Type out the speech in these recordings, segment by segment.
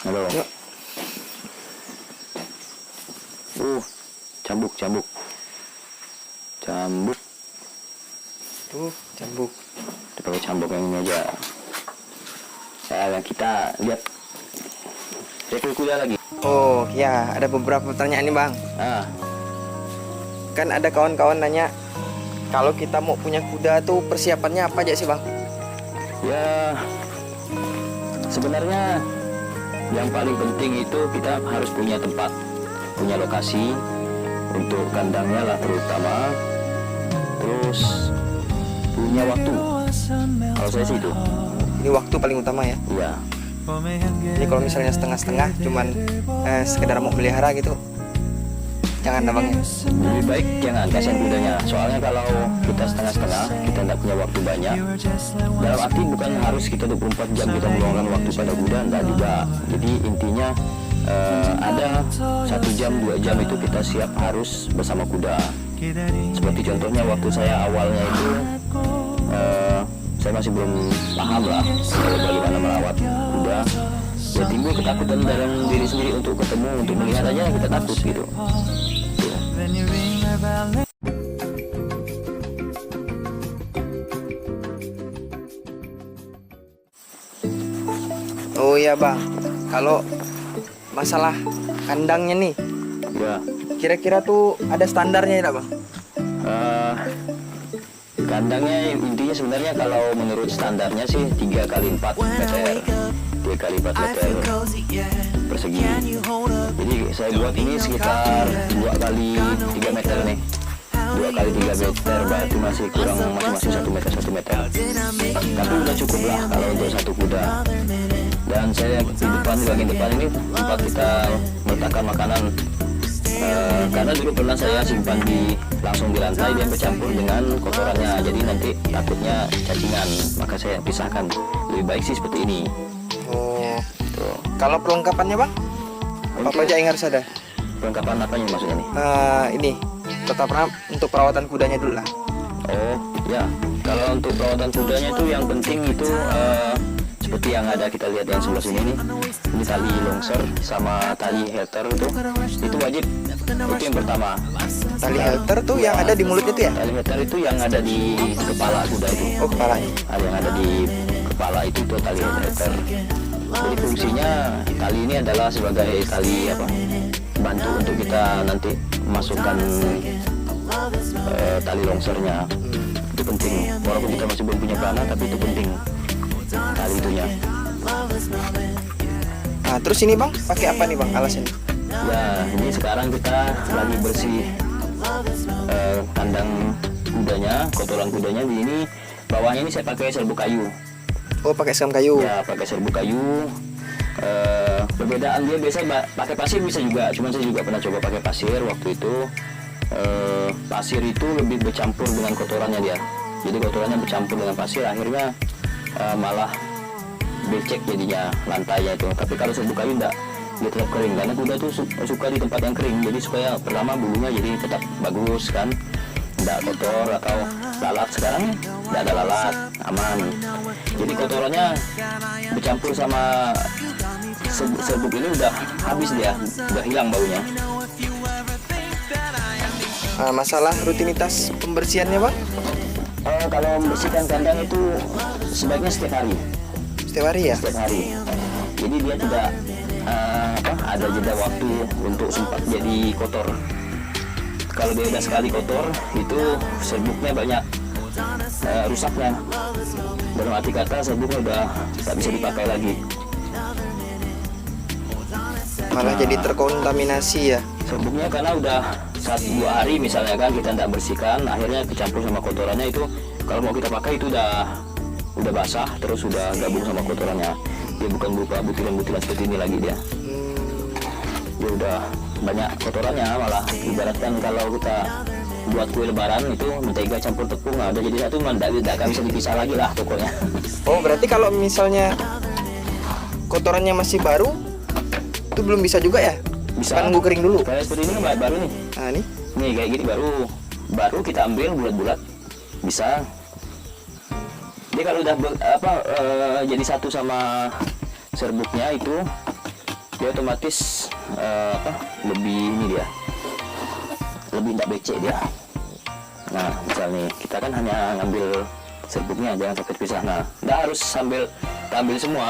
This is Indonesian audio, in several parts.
Halo. Yuk. Cambuk. Tuh, cambuk. Pakai cambuk yang ini aja. Yang kita lihat rekul kuda lagi. Oh ya, ada beberapa pertanyaan nih bang. Kan ada kawan-kawan nanya, kalau kita mau punya kuda tuh persiapannya apa aja sih bang? Ya, sebenarnya yang paling penting itu kita harus punya tempat, punya lokasi untuk kandangnya lah terutama. Terus punya waktu. Kalau saya sih itu. Ini waktu paling utama ya. Iya. Jadi kalau misalnya setengah-setengah, cuman sekedar mau melihara gitu, jangan bang ya. Lebih baik jangan kasihan kudanya. Soalnya kalau kita setengah-setengah, kita tidak punya waktu banyak. Dalam arti bukan harus kita 24 jam kita meluangkan waktu pada kuda, enggak juga. Jadi intinya ada 1 jam 2 jam itu kita siap harus bersama kuda. Seperti contohnya waktu saya awalnya itu saya masih belum paham lah bagaimana merawat kuda. Ya timbul ketakutan dalam diri sendiri untuk ketemu, untuk melihatnya kita takut gitu. Oh iya bang, kalau masalah kandangnya nih, Ya. kira-kira tuh ada standarnya ya bang? Kandangnya intinya sebenarnya kalau menurut standarnya sih 3 kali 4 meter, 3 kali 4 meter persegi. Jadi saya buat ini sekitar 2 kali 3 meter nih. 2 kali 3 meter berarti masih kurang masing-masing 1 meter 1 meter. Tapi udah cukup lah kalau untuk satu kuda. Dan saya di bagian depan ini tempat kita meletakkan makanan. Karena dulu pernah saya simpan langsung di lantai, dia bercampur dengan kotorannya, jadi nanti takutnya cacingan, maka saya pisahkan. Lebih baik sih seperti ini. Oh, tuh. Kalau perlengkapannya bang, apa aja yang harus ada? Perlengkapan apa nih maksudnya nih? Ini pertama untuk perawatan kudanya dulu lah. Oh ya, kalau untuk perawatan kudanya itu yang penting itu seperti yang ada kita lihat yang sebelah sini nih, ini tali longsor sama tali halter itu wajib. Itu yang pertama. Tali halter tuh yang ada di mulutnya tuh ya? Tali halter itu yang ada di kepala kuda itu. Oh, kepalanya. Ada yang ada di kepala itu tuh tali halter. Jadi fungsinya tali ini adalah sebagai tali bantu untuk kita nanti masukkan tali longsornya. Itu penting. Walaupun kita masih belum punya pelana, tapi itu penting tali itunya. Nah, terus ini bang, pakai apa nih bang alasnya? Ya, ini sekarang kita lagi bersih kandang kudanya, kotoran kudanya. Di ini bawahnya ini saya pakai serbuk kayu. Oh, pakai sekam kayu. Ya, pakai serbuk kayu. Perbedaan dia biasa pakai pasir bisa juga, cuman saya juga pernah coba pakai pasir waktu itu. Pasir itu lebih bercampur dengan kotorannya dia. Jadi kotorannya bercampur dengan pasir, akhirnya malah becek jadinya lantainya itu. Tapi kalau serbuk kayu enggak, dia tetap kering karena kuda tuh suka di tempat yang kering. Jadi supaya pertama bulunya jadi tetap bagus kan, enggak kotor atau lalat. Sekarang enggak ada lalat, aman. Jadi kotorannya bercampur sama serbuk ini udah habis, dia udah hilang baunya. Nah, masalah rutinitas pembersihannya bang? Kalau membersihkan kandang itu sebaiknya setiap hari. Setiap hari ya? Setiap hari. Jadi dia tidak ada jeda waktu untuk sempat jadi kotor. Kalau dia udah sekali kotor, itu serbuknya banyak rusaknya. Dalam arti kata serbuknya udah tak bisa dipakai lagi. Malah jadi terkontaminasi ya? Serbuknya karena udah 1-2 hari misalnya kan kita tidak bersihkan, akhirnya kecampur sama kotorannya itu. Kalau mau kita pakai itu udah basah, terus udah gabung sama kotorannya. Dia bukan berupa butiran-butiran seperti ini lagi dia. Dia udah banyak kotorannya, malah ibaratkan kalau kita buat kue lebaran itu mentega campur tepung, udah jadi satu, tidak akan bisa dipisah lagi lah pokoknya. Oh, berarti kalau misalnya kotorannya masih baru, itu belum bisa juga ya? Bisa. Kan nunggu kering dulu. Kayak seperti ini kan baru nih. Nah, ini. Nih kayak gini baru kita ambil bulat-bulat bisa. Dia kalau udah jadi satu sama serbuknya itu dia otomatis lebih ini dia, lebih tidak becek dia. Nah, misalnya kita kan hanya ngambil serbuknya, jangan sampai pisah. Nah, nggak harus sambil ambil semua.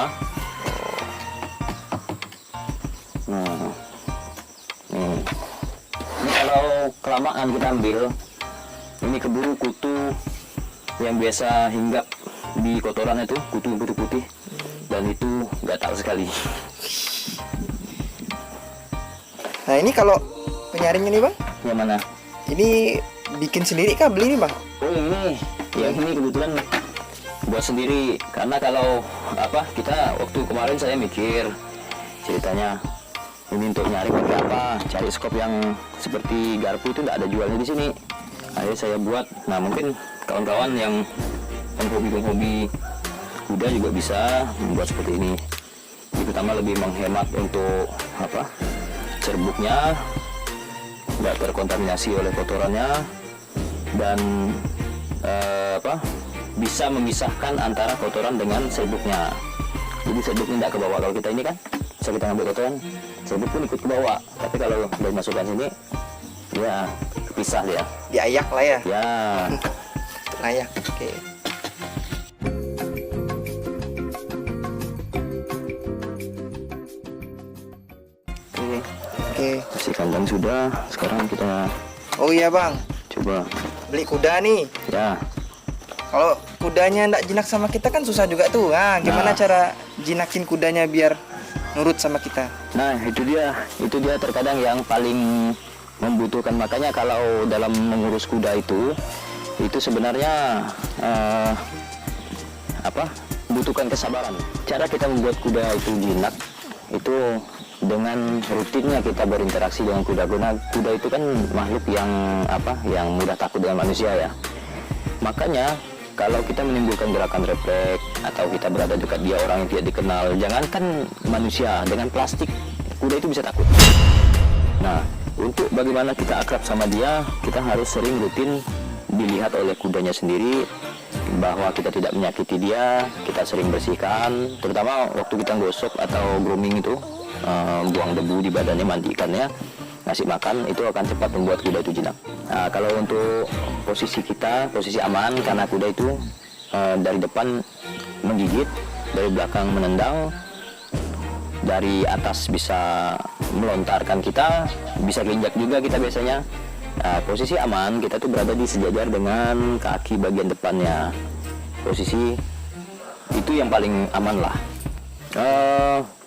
Nah, ini kalau kelamaan kita ambil, ini keburu kutu yang biasa hinggap di kotoran itu, kutu putih-putih, dan itu gatal sekali. Nah ini kalau penyaringnya nih bang, Yang mana? ini bikin sendiri kah beli nih bang? Oh yang ini kebetulan buat sendiri, karena kalau kita waktu kemarin saya mikir ceritanya ini untuk nyari pakai apa, cari skop yang seperti garpu itu tidak ada jualnya di sini. Akhirnya saya buat. Nah mungkin kawan-kawan yang hobi kuda juga bisa membuat seperti ini. Ini pertama lebih menghemat untuk serbuknya, tidak terkontaminasi oleh kotorannya, dan bisa memisahkan antara kotoran dengan serbuknya. Jadi serbuknya tidak ke bawah. Kalau kita ini kan bisa kita ngambil kotoran, serbuk pun ikut ke bawah. Tapi kalau dari masukkan sini, ya kepisah dia. Diayak lah ya. Ya. Ayak. Oke. Oke. Bersih kandang sudah. Sekarang kita Oh iya bang, coba. beli kuda nih. Ya. Kalau kudanya ndak jinak sama kita kan susah juga tuh. Nah, gimana cara jinakin kudanya biar nurut sama kita? Nah, itu dia terkadang yang paling membutuhkan. Makanya kalau dalam mengurus kuda itu sebenarnya membutuhkan kesabaran. Cara kita membuat kuda itu jinak itu dengan rutinnya kita berinteraksi dengan kuda. Kuda itu kan makhluk yang mudah takut dengan manusia ya. Makanya kalau kita menimbulkan gerakan refleks atau kita berada dekat dia orang yang tidak dikenal, jangankan manusia, dengan plastik kuda itu bisa takut. Nah, untuk bagaimana kita akrab sama dia, kita harus sering rutin dilihat oleh kudanya sendiri bahwa kita tidak menyakiti dia. Kita sering bersihkan, terutama waktu kita gosok atau grooming itu, buang debu di badannya, mandikannya, ngasih makan, itu akan cepat membuat kuda itu jinak. Nah, kalau untuk posisi kita, posisi aman, karena kuda itu dari depan menggigit, dari belakang menendang, dari atas bisa melontarkan kita, bisa keinjak juga kita biasanya. Nah, posisi aman kita tuh berada di sejajar dengan kaki bagian depannya. Posisi itu yang paling aman lah.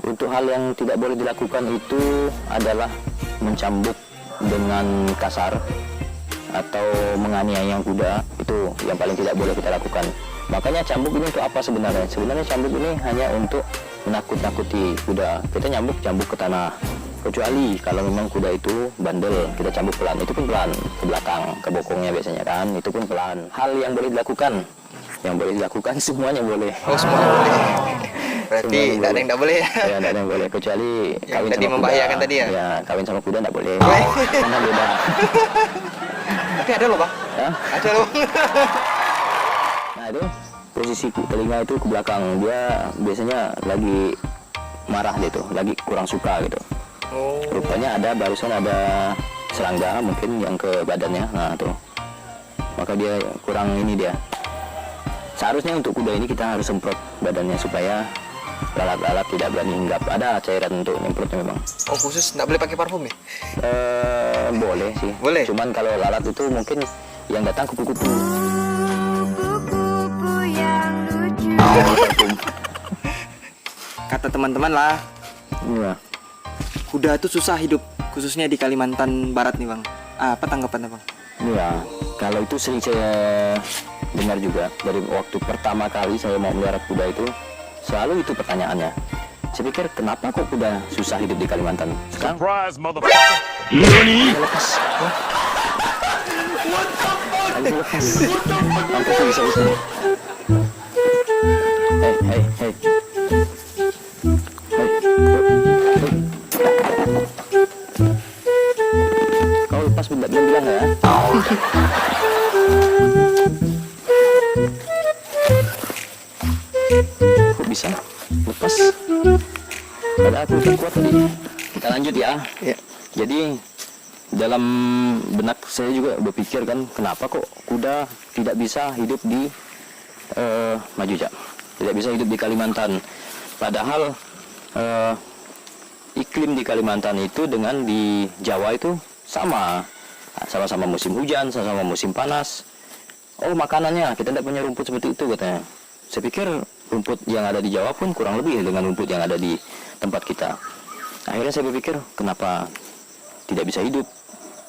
Untuk hal yang tidak boleh dilakukan itu adalah mencambuk dengan kasar atau menganiaya kuda. Itu yang paling tidak boleh kita lakukan. Makanya cambuk ini untuk apa sebenarnya? Sebenarnya cambuk ini hanya untuk menakut-nakuti kuda. Kita cambuk ke tanah. Kecuali kalau memang kuda itu bandel, kita cambuk pelan. Itu pun pelan, ke belakang, ke bokongnya biasanya kan. Itu pun pelan. Hal yang boleh dilakukan, semuanya boleh. Oh semuanya boleh. Berarti tidak ada yang tidak boleh ya? Ya, tidak ada yang boleh, kecuali kawin tadi sama membahayakan kuda. tadi ya? Ya, kawin sama kuda tidak boleh. Karena beda. Tapi ada loh bang. Ya? Ada loh. Nah itu posisi telinga itu ke belakang. Dia biasanya lagi marah gitu, lagi kurang suka gitu. Oh. Rupanya barusan ada serangga mungkin yang ke badannya. Nah tuh, maka dia kurang ini dia. Seharusnya untuk kuda ini kita harus semprot badannya supaya lalat-lalat tidak berani hinggap. Ada cairan untuk nyemprotnya memang. Oh khusus nggak boleh pakai parfum ya? Boleh sih. Boleh. Cuman kalau lalat itu mungkin yang datang kupu-kupu. Kupu-kupu yang lucu. Kata teman-teman lah, Iya. kuda itu susah hidup, khususnya di Kalimantan Barat nih bang. Apa tanggapannya bang? Iya, kalau itu sering saya dengar juga dari waktu pertama kali saya mau melihara kuda itu, selalu itu pertanyaannya. Saya pikir kenapa kok kuda susah hidup di Kalimantan? Sekarang Surprise, motherfucker. saya lepas. Ayo lepas. Sampai saya bisa. Hei, hei, hei. Kau lepas bilang ya. Kok bisa lepas? Pada aku udah kuat tadi. Kita lanjut ya. Ya. Jadi dalam benak saya juga berpikir kan, kenapa kok kuda tidak bisa hidup di maju Cak, tidak bisa hidup di Kalimantan. Padahal iklim di Kalimantan itu dengan di Jawa itu sama-sama musim hujan, sama-sama musim panas. Oh, makanannya kita tidak punya rumput seperti itu katanya. Saya pikir rumput yang ada di Jawa pun kurang lebih dengan rumput yang ada di tempat kita. Akhirnya saya berpikir, kenapa tidak bisa hidup?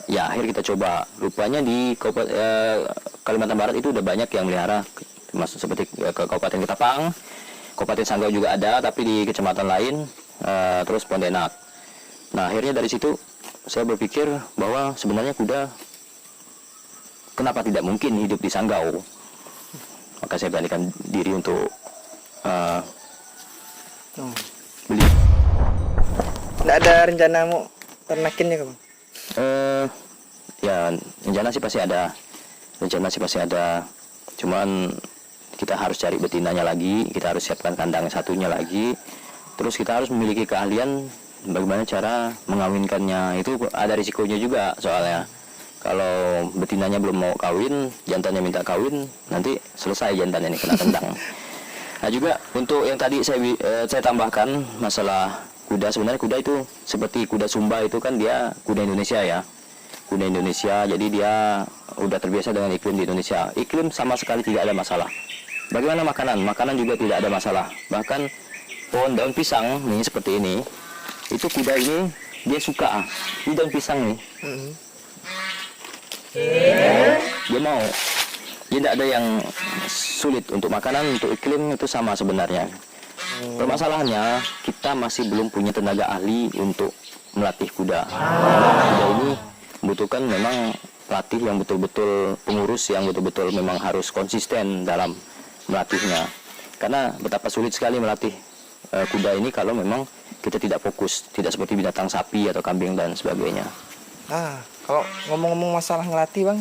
Ya, akhir kita coba. Rupanya di Kalimantan Barat itu udah banyak yang melihara, termasuk seperti ke Kabupaten Ketapang, Kabupaten Sanggau juga ada, tapi di kecamatan lain, terus Pontianak. Nah, akhirnya dari situ saya berpikir bahwa sebenarnya kuda kenapa tidak mungkin hidup di Sanggau. Maka saya beranikan diri untuk beli. Nggak ada rencana mau ternakinnya kan? Ya, rencana sih pasti ada. Cuman kita harus cari betinanya lagi, kita harus siapkan kandang satunya lagi. Terus kita harus memiliki keahlian bagaimana cara mengawinkannya. Itu ada risikonya juga soalnya. Kalau betinanya belum mau kawin, jantannya minta kawin, nanti selesai jantannya ini kena tendang. Nah juga untuk yang tadi saya tambahkan masalah kuda, sebenarnya kuda itu seperti kuda Sumba itu kan dia kuda Indonesia ya. Kuda Indonesia, jadi dia udah terbiasa dengan iklim di Indonesia. Iklim sama sekali tidak ada masalah. Bagaimana makanan? Makanan juga tidak ada masalah. Bahkan pohon daun pisang nih seperti ini, itu kuda ini dia suka di daun pisang nih. Dia mau. Dia tidak ada yang sulit untuk makanan, untuk iklim itu sama sebenarnya. Permasalahannya kita masih belum punya tenaga ahli untuk melatih kuda. Kuda ini membutuhkan memang pelatih yang betul-betul, pengurus yang betul-betul memang harus konsisten dalam melatihnya. Karena betapa sulit sekali melatih kuda ini kalau memang kita tidak fokus, tidak seperti binatang sapi atau kambing dan sebagainya. Nah, kalau ngomong-ngomong masalah ngelatih bang,